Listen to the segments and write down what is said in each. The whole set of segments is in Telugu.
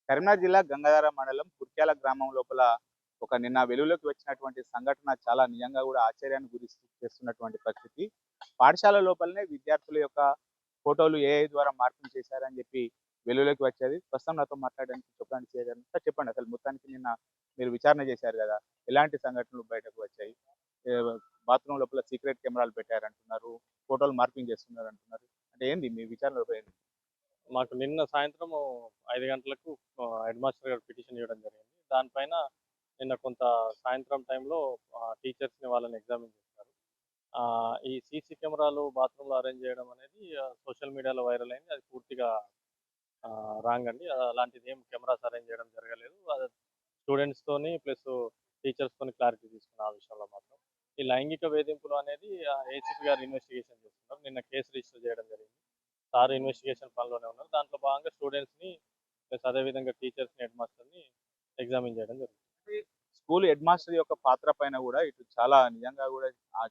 కరీంనగర్ జిల్లా గంగాధర మండలం కుర్క్యాల గ్రామం లోపల నిన్న వెలుగులోకి వచ్చినటువంటి సంఘటన చాలా నిజంగా కూడా ఆశ్చర్యాన్ని చేస్తున్నటువంటి పరిస్థితి. పాఠశాల లోపలనే విద్యార్థుల యొక్క ఫోటోలు ఏఐ ద్వారా మార్పింగ్ చేశారని చెప్పి వెలుగులోకి వచ్చేది. ప్రస్తుతం నాతో మాట్లాడడానికి చెప్పడానికి చేశారు. సార్ చెప్పండి, అసలు మొత్తానికి నిన్న మీరు విచారణ చేశారు కదా, ఎలాంటి సంఘటనలు బయటకు వచ్చాయి? ఏ బాత్రూమ్ లోపల సీక్రెట్ కెమెరాలు పెట్టారంటున్నారు, ఫోటోలు మార్పింగ్ చేస్తున్నారు అంటున్నారు. అంటే ఏంది మీ విచారణ లోపల ఏంది? మాకు నిన్న సాయంత్రము 5 గంటలకు హెడ్ మాస్టర్ గారు పిటిషన్ ఇవ్వడం జరిగింది. దానిపైన నిన్న కొంత సాయంత్రం టైంలో టీచర్స్‌ని వాళ్ళని ఎగ్జామిన్ చేశారు. ఈ సీసీ కెమెరాలు బాత్రూమ్‌లో అరేంజ్ చేయడం అనేది సోషల్ మీడియాలో వైరల్ అయింది. అది పూర్తిగా రాంగ్ అండి. అలాంటిదేం కెమెరాస్ అరేంజ్ చేయడం జరగలేదు. అది స్టూడెంట్స్‌తోని ప్లస్ టీచర్స్‌తోని క్లారిటీ తీసుకున్నాం ఆ విషయంలో మాత్రం. ఈ లైంగిక వేధింపులు అనేది ఏసీపీ గారు ఇన్వెస్టిగేషన్ చేస్తున్నారు. నిన్న కేస్ రిజిస్టర్ చేయడం జరిగింది. సార్ ఇన్వెస్టిగేషన్ పనిలోనే ఉన్నారు. దాంట్లో భాగంగా స్టూడెంట్స్‌ని ప్లస్ అదేవిధంగా టీచర్స్‌ని, హెడ్ మాస్టర్‌ని ఎగ్జామిన్ చేయడం జరుగుతుంది. స్కూల్ హెడ్ మాస్టర్ యొక్క పాత్ర పైన కూడా ఇటు చాలా నిజంగా కూడా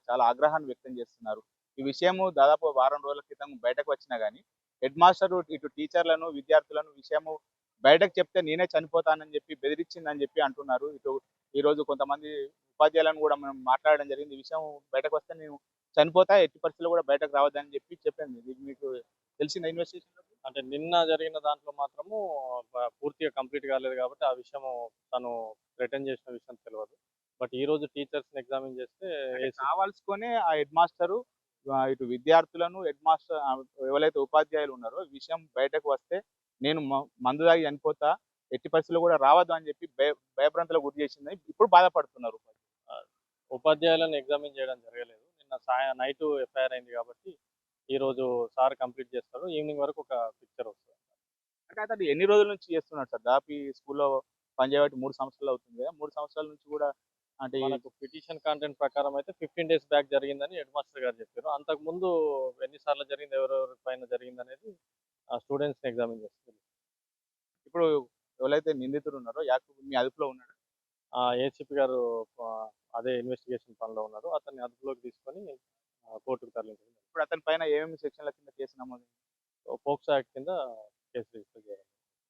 చాలా ఆగ్రహాన్ని వ్యక్తం చేస్తున్నారు. ఈ విషయము దాదాపు వారం రోజుల క్రితం బయటకు వచ్చినా గానీ, హెడ్ మాస్టర్ ఇటు టీచర్లను, విద్యార్థులను విషయము బయటకు చెప్తే నేనే చనిపోతానని చెప్పి బెదిరించిందని చెప్పి అంటున్నారు. ఇటు ఈరోజు కొంతమంది ఉపాధ్యాయులను కూడా మనం మాట్లాడడం జరిగింది. ఈ విషయం బయటకు వస్తే నేను చనిపోతా, ఎట్టి పరిస్థితుల్లో కూడా బయటకు రావద్దని చెప్పి చెప్పింది. ఇది మీకు తెలిసిందా ఇన్వెస్టిగేషన్‌లో? అంటే నిన్న జరిగిన దాంట్లో మాత్రము పూర్తిగా కంప్లీట్ కాలేదు కాబట్టి ఆ విషయము తను రిటర్న్ చేసిన విషయం తెలవదు. బట్ ఈరోజు టీచర్స్‌ని ఎగ్జామిన్ చేస్తే అంటే ఏసీ కావాల్సుకొనే ఆ హెడ్ మాస్టరు ఇటు విద్యార్థులను, హెడ్ మాస్టర్ ఎవరైతే ఉపాధ్యాయులు ఉన్నారో ఈ విషయం బయటకు వస్తే నేను మందు తాగి చనిపోతా, ఎట్టి పరిస్థితిలో కూడా రావద్దు అని చెప్పి భయభ్రాంతులకు గురి చేసిందని ఇప్పుడు బాధపడుతున్నారు. ఆహ్, ఉపాధ్యాయులను ఎగ్జామిన్ చేయడం జరగలేదు. నిన్న నైటు ఎఫ్ఐఆర్ అయింది కాబట్టి ఈరోజు సార్ కంప్లీట్ చేస్తారు. ఈవినింగ్ వరకు ఒక పిక్చర్ వస్తది. అంటే అతను ఎన్ని రోజుల నుంచి చేస్తున్నాడు సార్? దాదాపు ఈ స్కూల్‌లో పనిచేయబట్టి 3 సంవత్సరాలు అవుతుంది కదా! 3 సంవత్సరాల నుంచి కూడా అంటే మనకు పిటిషన్ కంటెంట్ ప్రకారం అయితే 15 డేస్ బ్యాక్ జరిగిందని హెడ్ మాస్టర్ గారు చెప్పారు. అంతకుముందు ఎన్ని సార్లు జరిగింది, ఎవరెవరి పైన జరిగిందనేది స్టూడెంట్స్‌ని ఎగ్జామిన్ చేస్తారు. ఇప్పుడు ఎవరైతే నిందితుడు ఉన్నారో యాకూబ్ మీ అదుపులో ఉన్నాడా? ఏసీపీ గారు అదే ఇన్వెస్టిగేషన్ పనిలో ఉన్నారు. అతన్ని అదుపులోకి తీసుకొని కోర్టుకు తరలించారు. ఇప్పుడు అతని పైన ఏమేమి సెక్షన్‌ల కింద కేసు నమోదైంది? పోక్సో యాక్ట్ కింద కేసు రిజిస్టర్ చేయాలి.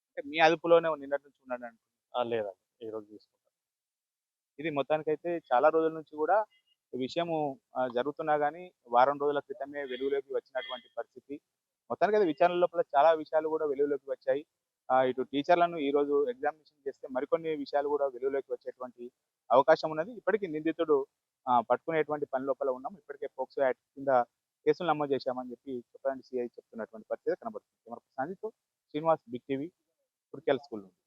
అంటే మీ అదుపులోనే నిన్నటి నుంచి ఉన్నాడంటున్నారు. లేదండి. ఈరోజు తీసుకుంటారు. ఇది మొత్తానికైతే చాలా రోజుల నుంచి కూడా ఈ విషయము జరుగుతున్నా గానీ, వారం రోజుల క్రితమే వెలుగులోకి వచ్చినటువంటి పరిస్థితి. మొత్తానికైతే విచారణ లోపల చాలా విషయాలు కూడా వెలుగులోకి వచ్చాయి. ఇటు టీచర్లను ఈరోజు ఎగ్జామినేషన్ చేస్తే మరికొన్ని విషయాలు కూడా వెలుగులోకి వచ్చేటువంటి అవకాశం ఉన్నది. ఇప్పటికి నిందితుడు పట్టుకునేటువంటి పని లోపల ఉన్నాం. ఇప్పటికే పోక్సో యాక్ట్ కింద కేసులు నమోదు చేశామని చెప్పి చెప్పడానికి సీఐ చెప్తున్నటువంటి పరిస్థితి కనబడుతుంది. కెమెరా పర్సన్ అజిత్‌తో Srinivas, big TV, Kurkyala school నుండి.